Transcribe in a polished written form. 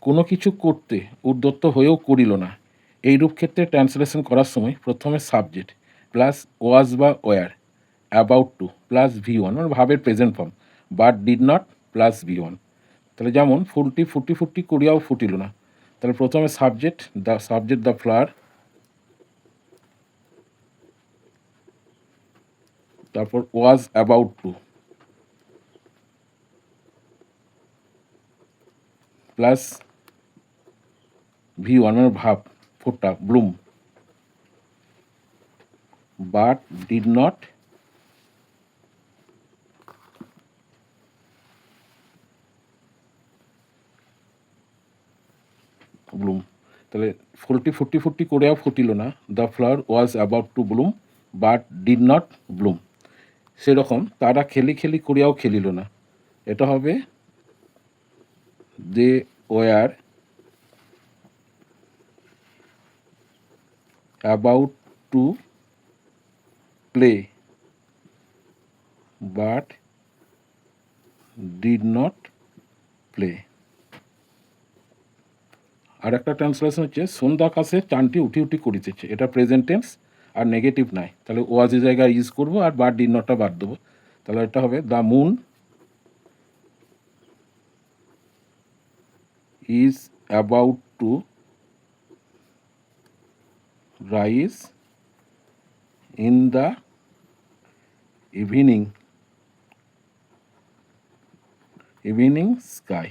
কোনো কিছু করতে উদ্যত হয়েও করিল না, এইরূপ ক্ষেত্রে ট্রান্সলেশন করার সময় প্রথমে সাবজেক্ট প্লাস ওয়াজ বা war about two plus V1 মানে ভাবের present form, but did not plus V1। তাহলে যেমন ফুলটি ফুটি ফুটি করিয়াও ফুটিল না, তাহলে প্রথমে সাবজেক্ট দ্য ফ্লাওয়ার, তারপর ওয়াজ অ্যাবাউট টু প্লাস V1 মানে ভাব ফোটা bloom, but did not bloom. তাহলে ফুলটি ফুটি ফুটি করেও ফুটিল না, the flower was about to bloom but did not bloom. সেরকম তারা খেলি খেলি করিয়াও খেলিল না, এটা হবে they were about to play but did not play. আর একটা ট্রান্সলেশন হচ্ছে সন্ধ্যা আকাশে চানটি উঠি উঠি করিতেছে, এটা প্রেজেন্ট টেন্স আর নেগেটিভ নাই, তাহলে ওয়াজের জায়গায় ইউজ করবো আর বাট ডিড নটটা বাদ দেবো, তাহলে এটা হবে the moon is about to rise in the evening sky.